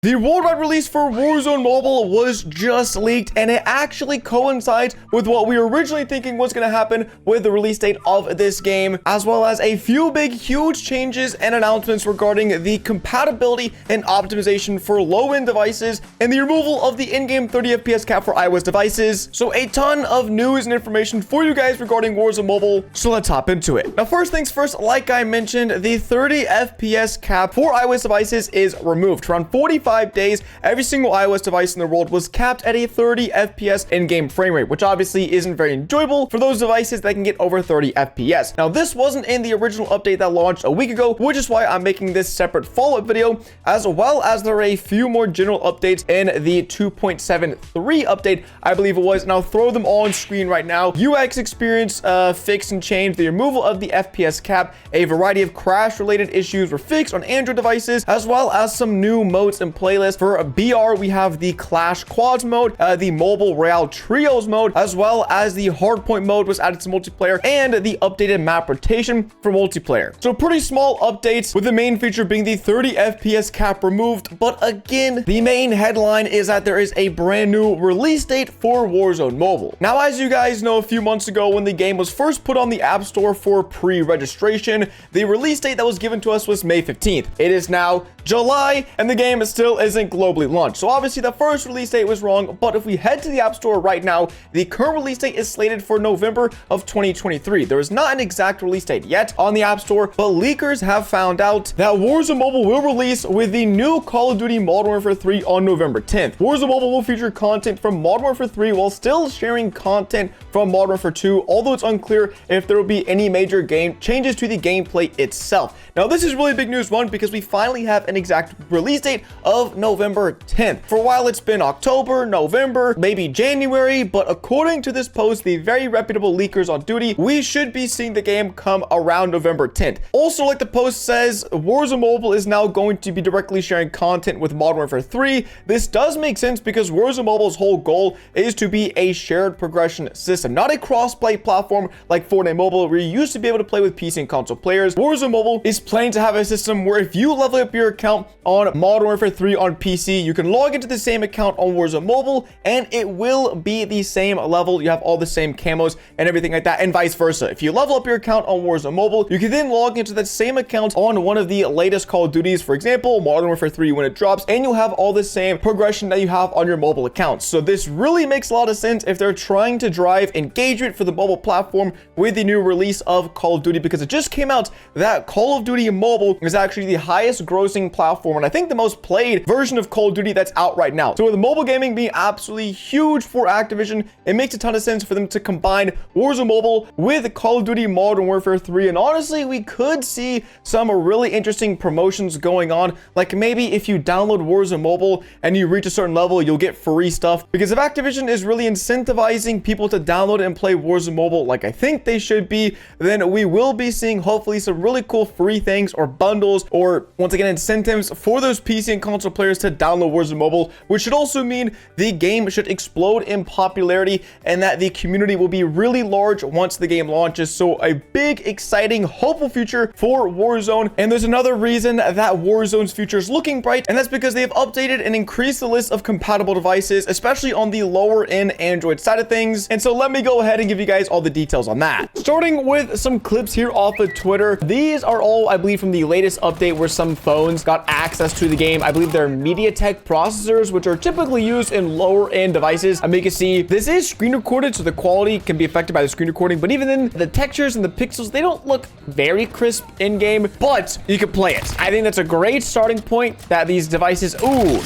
The worldwide release for Warzone Mobile was just leaked, and it actually coincides with what we were originally thinking was going to happen with the release date of this game, as well as a few huge changes and announcements regarding the compatibility and optimization for low-end devices and the removal of the in-game 30 FPS cap for iOS devices. So a ton of news and information for you guys regarding Warzone Mobile, so let's hop into it. Now, first things first, like I mentioned, the 30 FPS cap for iOS devices is removed. Around 45 days, every single iOS device in the world was capped at a 30 FPS in-game frame rate, which obviously isn't very enjoyable for those devices that can get over 30 FPS. Now, this wasn't in the original update that launched a week ago, which is why I'm making this separate follow-up video, as well as there are a few more general updates in the 2.73 update, I believe it was, and I'll throw them all on screen right now. UX experience fixed and changed, the removal of the FPS cap, a variety of crash-related issues were fixed on Android devices, as well as some new modes and playlist. For BR, we have the Clash Quads mode, the Mobile Royale Trios mode, as well as the Hardpoint mode was added to multiplayer, and the updated map rotation for multiplayer. So pretty small updates, with the main feature being the 30 FPS cap removed. But again, the main headline is that there is a brand new release date for Warzone Mobile. Now, as you guys know, a few months ago when the game was first put on the App Store for pre-registration, the release date that was given to us was May 15th. It is now July, and the game still isn't globally launched. So obviously the first release date was wrong, but if we head to the App Store right now, the current release date is slated for November of 2023. There is not an exact release date yet on the App Store, but leakers have found out that Warzone Mobile will release with the new Call of Duty Modern Warfare 3 on November 10th. Warzone Mobile will feature content from Modern Warfare 3 while still sharing content from Modern Warfare 2, although it's unclear if there will be any major game changes to the gameplay itself. Now, this is really big news, one, because we finally have an exact release date of November 10th. For a while, it's been October, November, maybe January, but according to this post, the very reputable leakers on duty, we should be seeing the game come around November 10th. Also, like the post says, Warzone Mobile is now going to be directly sharing content with Modern Warfare 3. This does make sense because Warzone Mobile's whole goal is to be a shared progression system, not a cross-play platform like Fortnite Mobile, where you used to be able to play with PC and console players. Warzone Mobile is planning to have a system where if you level up your account on Modern Warfare 3 on PC, you can log into the same account on Warzone Mobile, and it will be the same level. You have all the same camos and everything like that, and vice versa. If you level up your account on Warzone Mobile, you can then log into that same account on one of the latest Call of Duties, for example, Modern Warfare 3 when it drops, and you'll have all the same progression that you have on your mobile account. So this really makes a lot of sense if they're trying to drive engagement for the mobile platform with the new release of Call of Duty, because it just came out that Call of Duty Mobile is actually the highest grossing platform, and I think the most played version of Call of Duty that's out right now. So with mobile gaming being absolutely huge for Activision, it makes a ton of sense for them to combine Warzone Mobile with Call of Duty Modern Warfare 3. And honestly, we could see some really interesting promotions going on. Like maybe if you download Warzone Mobile and you reach a certain level, you'll get free stuff. Because if Activision is really incentivizing people to download and play Warzone Mobile like I think they should be, then we will be seeing hopefully some really cool free things or bundles, or once again incentives for those PC and console players to download Warzone Mobile, which should also mean the game should explode in popularity and that the community will be really large once the game launches. So a big, exciting, hopeful future for Warzone. And there's another reason that Warzone's future is looking bright, and that's because they have updated and increased the list of compatible devices, especially on the lower end Android side of things. And so let me go ahead and give you guys all the details on that. Starting with some clips here off of Twitter. These are all, I believe, from the latest update where some phones got access to the game. I believe they're MediaTek processors, which are typically used in lower end devices. I mean, you can see this is screen recorded, so the quality can be affected by the screen recording, but even then the textures and the pixels, they don't look very crisp in game, but you can play it. I think that's a great starting point that these devices, ooh,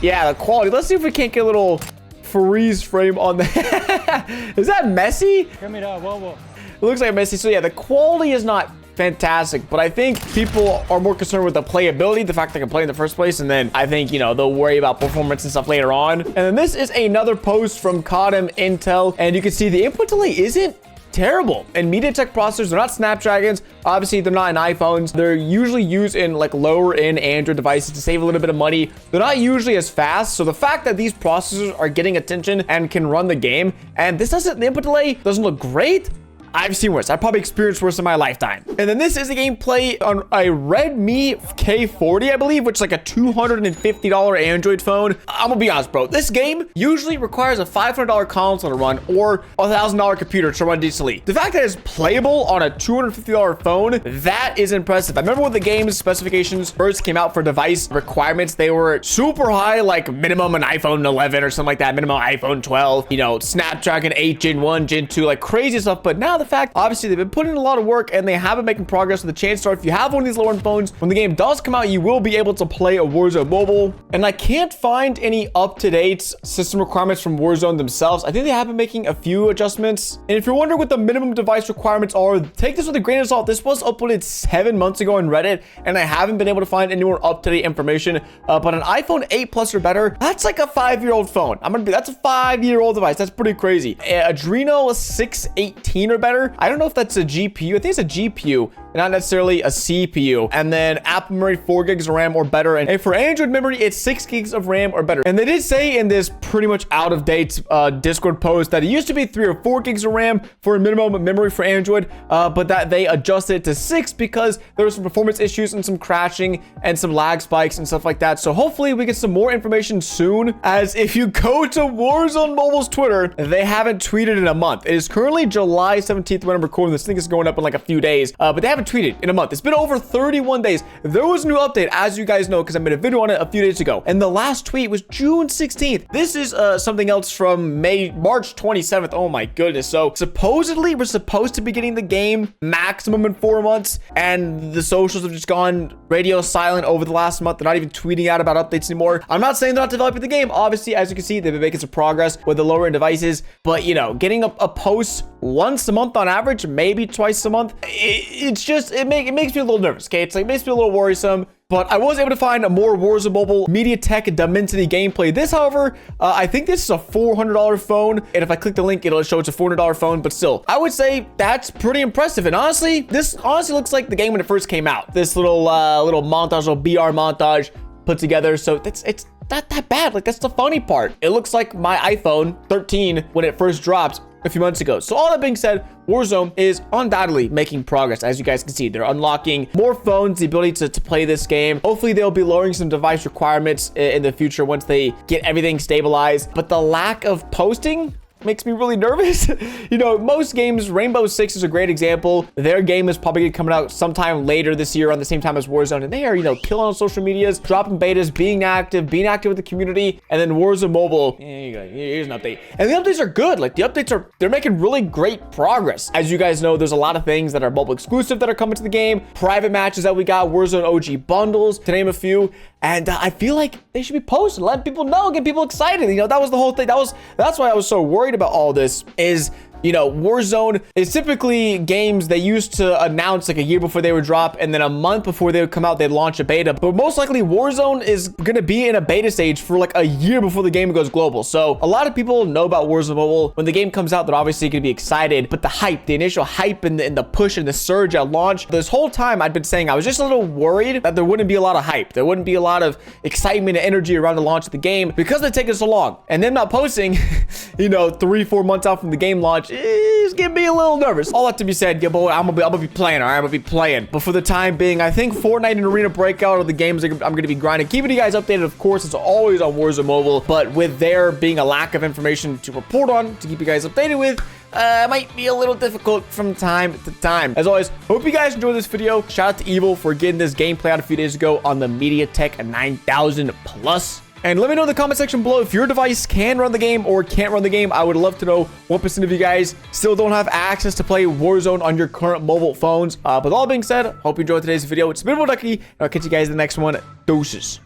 yeah, the quality. Let's see if we can't get a little freeze frame on that. Is that messy? It looks like messy. So yeah, the quality is not fantastic, but I think people are more concerned with the playability, the fact they can play in the first place, and then I think, you know, they'll worry about performance and stuff later on. And then this is another post from Codem Intel, and you can see the input delay isn't terrible. And MediaTek processors, they're not Snapdragons. Obviously, they're not in iPhones. They're usually used in like lower end Android devices to save a little bit of money. They're not usually as fast. So the fact that these processors are getting attention and can run the game, and this doesn't, the input delay doesn't look great, I've seen worse. I've probably experienced worse in my lifetime. And then this is the gameplay on a Redmi K40, I believe, which is like a $250 Android phone. I'm gonna be honest, bro. This game usually requires a $500 console to run or a $1,000 computer to run decently. The fact that it's playable on a $250 phone, that is impressive. I remember when the game's specifications first came out for device requirements, they were super high, like minimum an iPhone 11 or something like that, minimum iPhone 12, you know, Snapdragon 8, Gen 1, Gen 2, like crazy stuff. But now the fact, obviously, they've been putting in a lot of work and they have been making progress. So the chances are, if you have one of these lower-end phones, when the game does come out, you will be able to play a Warzone mobile. And I can't find any up-to-date system requirements from Warzone themselves. I think they have been making a few adjustments. And if you're wondering what the minimum device requirements are, take this with a grain of salt. This was uploaded 7 months ago on Reddit, and I haven't been able to find any more up-to-date information. But an iPhone 8 Plus or better, that's like a 5-year-old phone. That's a 5-year-old device. That's pretty crazy. Adreno 618 or better. I don't know if that's a GPU. I think it's a GPU, not necessarily a CPU. And then Apple memory 4 gigs of RAM or better. And for Android memory, it's 6 gigs of RAM or better. And they did say in this pretty much out-of-date Discord post that it used to be 3 or 4 gigs of RAM for a minimum memory for Android, but that they adjusted it to 6 because there were some performance issues and some crashing and some lag spikes and stuff like that. So hopefully we get some more information soon, as if you go to Warzone Mobile's Twitter, they haven't tweeted in a month. It is currently July 17th when I'm recording this. I think it's going up in like a few days, but they haven't tweeted in a month. It's been over 31 days. There was a new update, as you guys know, because I made a video on it a few days ago, and the last tweet was June 16th. This is something else from March 27th. Oh my goodness. So supposedly we're supposed to be getting the game maximum in 4 months, and the socials have just gone radio silent over the last month. They're not even tweeting out about updates anymore. I'm not saying they're not developing the game. Obviously, as you can see, they've been making some progress with the lower end devices, but you know, getting a post once a month on average, maybe twice a month, it makes me a little nervous. Okay, it makes me a little worrisome. But I was able to find a more Warzone Mobile MediaTek Dimensity gameplay. This, however, I think this is a $400 phone. And if I click the link, it'll show it's a $400 phone. But still, I would say that's pretty impressive. And honestly, this honestly looks like the game when it first came out. This little montage, little BR montage put together. So it's not that bad. Like, that's the funny part. It looks like my iPhone 13 when it first dropped a few months ago. So all that being said, Warzone is undoubtedly making progress. As you guys can see, they're unlocking more phones, the ability to play this game. Hopefully they'll be lowering some device requirements in the future once they get everything stabilized. But the lack of posting makes me really nervous. You know, most games, Rainbow Six is a great example. Their game is probably coming out sometime later this year, around the same time as Warzone, and they are, you know, killing on social medias, dropping betas, being active with the community. And then Warzone Mobile, here you go, here's an update. And the updates are good. Like, the updates they're making really great progress. As you guys know, there's a lot of things that are mobile exclusive that are coming to the game, private matches that we got, Warzone OG bundles, to name a few. And I feel like they should be posting, letting people know, get people excited. You know, that was the whole thing. That's why I was so worried about all this. Is, you know, Warzone is typically games they used to announce like a year before they would drop, and then a month before they would come out, they'd launch a beta. But most likely Warzone is going to be in a beta stage for like a year before the game goes global. So a lot of people know about Warzone Mobile. When the game comes out, they're obviously going to be excited, but the hype, the initial hype and the push and the surge at launch, this whole time I'd been saying I was just a little worried that there wouldn't be a lot of hype. There wouldn't be a lot of excitement and energy around the launch of the game because they take it so long. And them not posting, you know, 3-4 months out from the game launch, it's getting me a little nervous. All that to be said, yeah, boy, I'm gonna be playing, all right? I'm gonna be playing. But for the time being, I think Fortnite and Arena Breakout are the games I'm gonna be grinding. Keeping you guys updated, of course, it's always on Warzone Mobile, but with there being a lack of information to report on, to keep you guys updated with, it might be a little difficult from time to time. As always, hope you guys enjoyed this video. Shout out to Evil for getting this gameplay out a few days ago on the MediaTek 9000 Plus. And let me know in the comment section below if your device can run the game or can't run the game. I would love to know what % of you guys still don't have access to play Warzone on your current mobile phones. But all being said, hope you enjoyed today's video. It's been Ducky, and I'll catch you guys in the next one. Deuces.